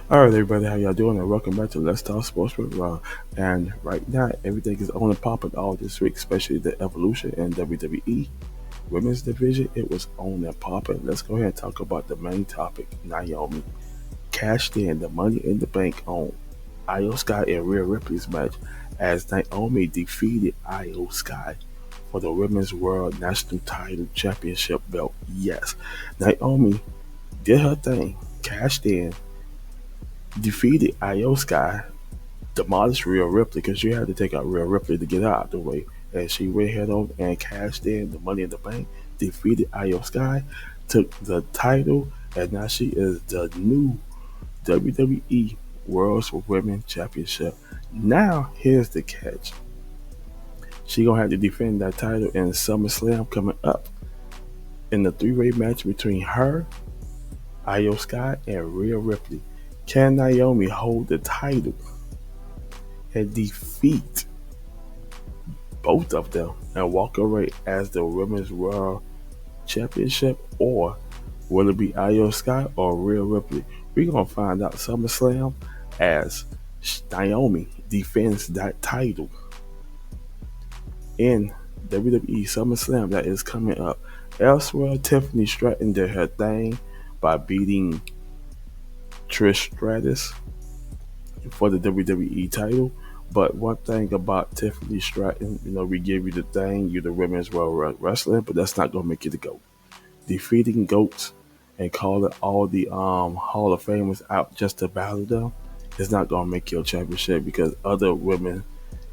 All right, everybody, how y'all doing? And welcome back to Let's Talk Sports with Ron. And right now, everything is on and popping all this week, especially the evolution in WWE women's division. It was on and popping. Let's go ahead and talk about the main topic. Naomi cashed in the Money in the Bank on Io Sky and Rhea Ripley's match as Naomi defeated Io Sky for the Women's World National Title Championship belt. Yes, Naomi did her thing, cashed in, defeated Io Sky, demolished Rhea Ripley because you had to take out Rhea Ripley to get her out the way. And she went head on and cashed in the Money in the Bank, defeated Io Sky, took the title, and now she is the new WWE World's Women Championship. Now, here's the catch. She gonna have to defend that title in SummerSlam coming up in the three-way match between her, Io Sky, and Rhea Ripley. Can Naomi hold the title and defeat both of them and walk away as the Women's World Championship, or will it be Io Sky or Rhea Ripley? We're gonna find out SummerSlam as Naomi defends that title in WWE SummerSlam that is coming up. Elsewhere, Tiffany Stratton did her thing by beating Trish Stratus for the WWE title. But one thing about Tiffany Stratton, we give you the thing, you're the Women's World Wrestler, but that's not going to make you the GOAT. Defeating GOATs and calling all the Hall of Famers out just to battle them is not going to make you a championship because other women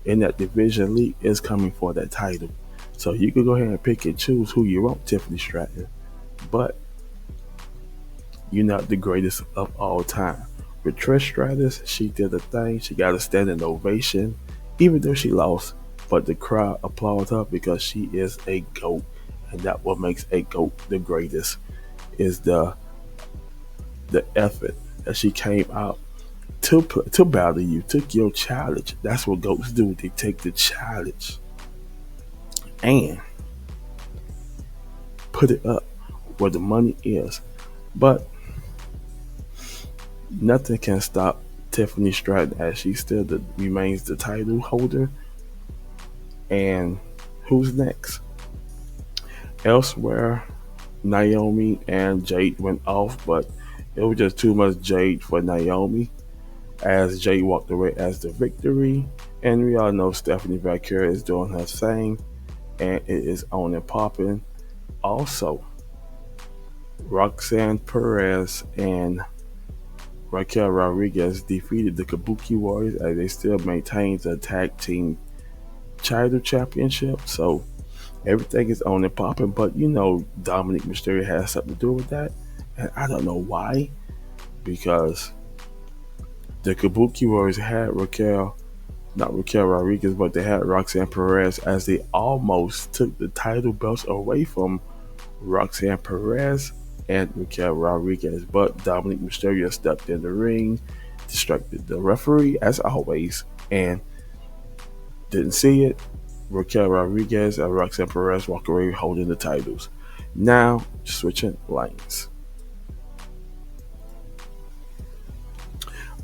in that division league is coming for that title. So you can go ahead and pick and choose who you want, Tiffany Stratton. But you're not the greatest of all time. With Trish Stratus, she did a thing. She got a standing ovation, even though she lost. But the crowd applauded her because she is a GOAT. And that what makes a GOAT the greatest is the effort that she came out to battle you, took your challenge. That's what GOATs do. They take the challenge and put it up where the money is. But nothing can stop Tiffany Stratton as she still remains the title holder. And who's next? Elsewhere, Naomi and Jade went off, but it was just too much Jade for Naomi as Jade walked away as the victory. And we all know Stephanie Vaquer is doing her thing, and it is on and popping. Also, Roxanne Perez and Raquel Rodriguez defeated the Kabuki Warriors as they still maintain the tag team title championship. So everything is on and popping, but Dominic Mysterio has something to do with that, and I don't know why, because the Kabuki Warriors had not Raquel Rodriguez, but they had Roxanne Perez as they almost took the title belts away from Roxanne Perez and Raquel Rodriguez, but Dominic Mysterio stepped in the ring, distracted the referee as always, and didn't see it. Raquel Rodriguez and Roxanne Perez walk away holding the titles. Now, switching lanes.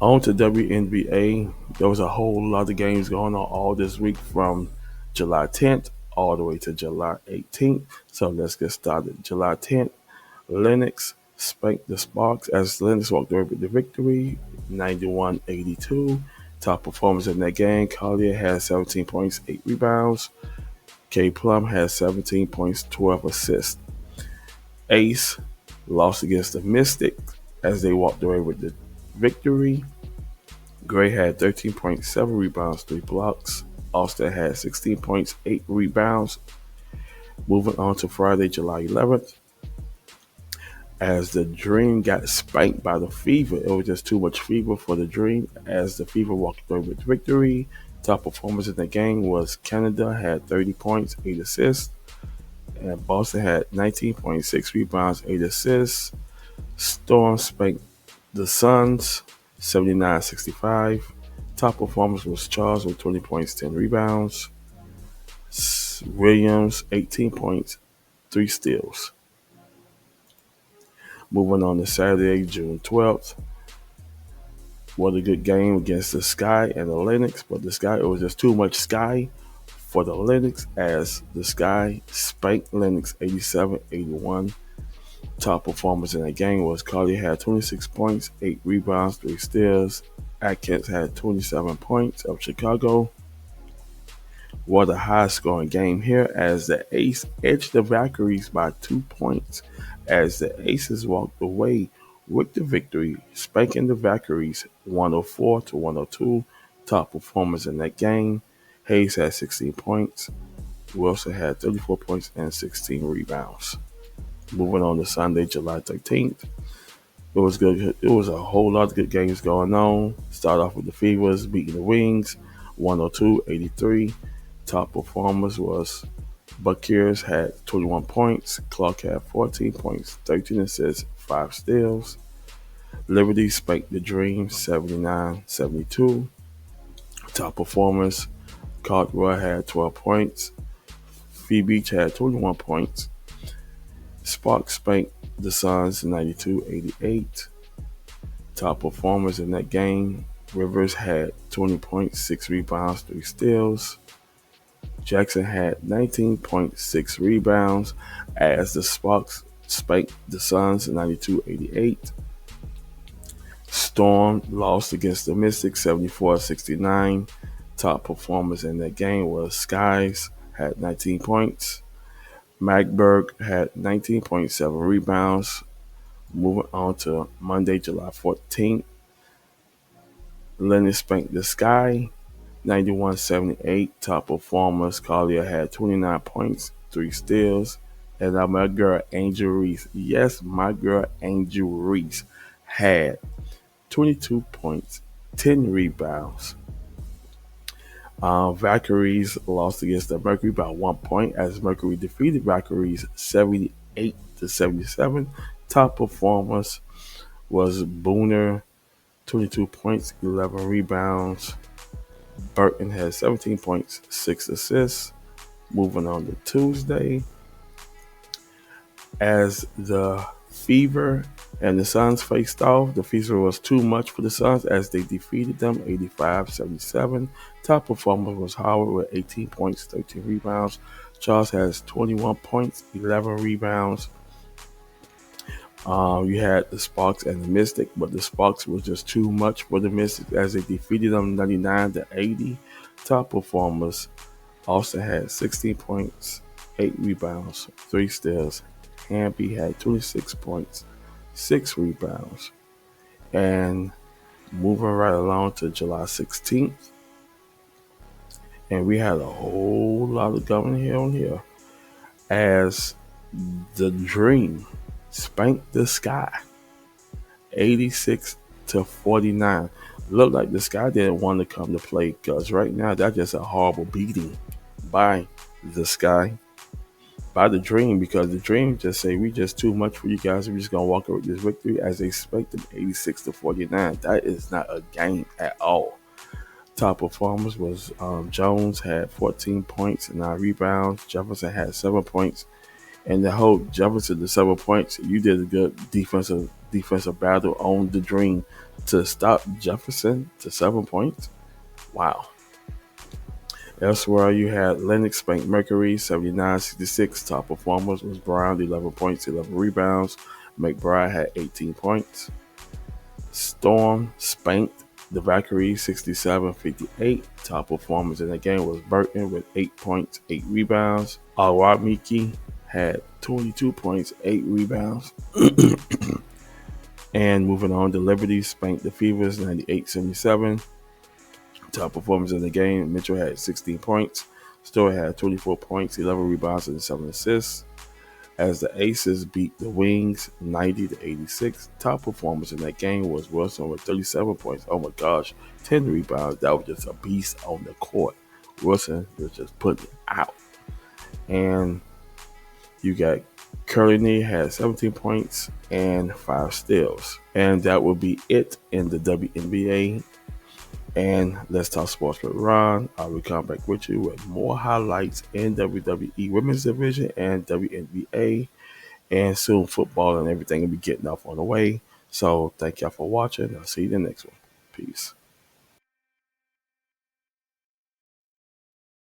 On to WNBA. There was a whole lot of games going on all this week from July 10th all the way to July 18th. So let's get started. July 10th, Lennox spanked the Sparks as Lennox walked away with the victory, 91-82. Top performers in that game, Collier had 17 points, 8 rebounds. K. Plum had 17 points, 12 assists. Ace lost against the Mystics as they walked away with the victory. Gray had 13.7 rebounds, 3 blocks. Austin had 16 points, 8 rebounds. Moving on to Friday, July 11th. As the Dream got spanked by the Fever, it was just too much Fever for the Dream as the Fever walked away with victory. Top performers in the game was Canada had 30 points, 8 assists. And Boston had 19.6 rebounds, 8 assists. Storm spanked the Suns 79-65. Top performers was Charles with 20 points, 10 rebounds. Williams, 18 points, 3 steals. Moving on to Saturday, June 12th. What a good game against the Sky and the Lynx, but the Sky, it was just too much Sky for the Lynx as the Sky spanked Lynx 87-81. Top performers in the game was Carly had 26 points, 8 rebounds, 3 steals. Atkins had 27 points of Chicago. What a high scoring game here as the Ace edged the Valkyries by 2 points as the Aces walked away with the victory, spanking the Valkyries 104-102. Top performers in that game. Hayes had 16 points. Wilson had 34 points and 16 rebounds. Moving on to Sunday, July 13th. It was good. It was a whole lot of good games going on. Start off with the Fevers beating the Wings 102-83. Top performers was Buccaneers had 21 points. Clark had 14 points, 13 assists, 5 steals. Liberty spanked the Dream 79-72. Top performers, Cartwright had 12 points. Fee Beach had 21 points. Sparks spanked the Suns 92-88. Top performers in that game, Rivers had 20 points, 6 rebounds, 3 steals. Jackson had 19.6 rebounds as the Sparks spanked the Suns 92-88. Storm lost against the Mystics 74-69. Top performers in that game was Skies had 19 points. Magberg had 19.7 rebounds. Moving on to Monday, July 14th. Lennon spanked the Sky 91-78. Top performers, Collier had 29 points, 3 steals. And my girl Angel Reese, yes, my girl Angel Reese had 22 points, 10 rebounds. Valkyries lost against the Mercury by 1 point as Mercury defeated Valkyries 78-77. Top performers was Booner, 22 points, 11 rebounds. Burton had 17 points, 6 assists. Moving on to Tuesday, as the Fever and the Suns faced off, the Fever was too much for the Suns as they defeated them 85-77. Top performer was Howard with 18 points, 13 rebounds. Charles has 21 points, 11 rebounds. You had the Sparks and the Mystic, but the Sparks was just too much for the Mystics as they defeated them 99-80. Top performers also had 16 points, 8 rebounds, 3 steals. Hamby had 26 points, 6 rebounds. And moving right along to July 16th, and we had a whole lot of going here on here as the Dream spanked the Sky 86-49. Looked like the Sky didn't want to come to play because right now that's just a horrible beating by the Sky, by the Dream, because the Dream just say we just too much for you guys. We're just gonna walk away with this victory as they spanked them 86-49. That is not a game at all. Top performers was Jones had 14 points and 9 rebounds. Jefferson had 7 points. And the whole Jefferson to 7 points, you did a good defensive battle on the Dream to stop Jefferson to 7 points. Wow. Elsewhere, you had Lennox spanked Mercury 79-66. Top performers was Brown, 11 points, 11 rebounds. McBride had 18 points. Storm spanked the Valkyrie 67-58. Top performers in the game was Burton with 8 points, 8 rebounds. Awamiki had 22 points, 8 rebounds. And moving on, the Liberty spanked the Fevers 98-77. Top performers in the game, Mitchell had 16 points. Stewart had 24 points, 11 rebounds, and 7 assists. As the Aces beat the Wings 90-86. Top performers in that game was Wilson with 37 points. Oh my gosh, 10 rebounds. That was just a beast on the court. Wilson was just putting it out. And you got Curly had 17 points and 5 steals. And that will be it in the WNBA. And Let's Talk Sports with Ron. I will come back with you with more highlights in WWE Women's Division and WNBA. And soon football and everything will be getting off on the way. So thank y'all for watching. I'll see you in the next one. Peace.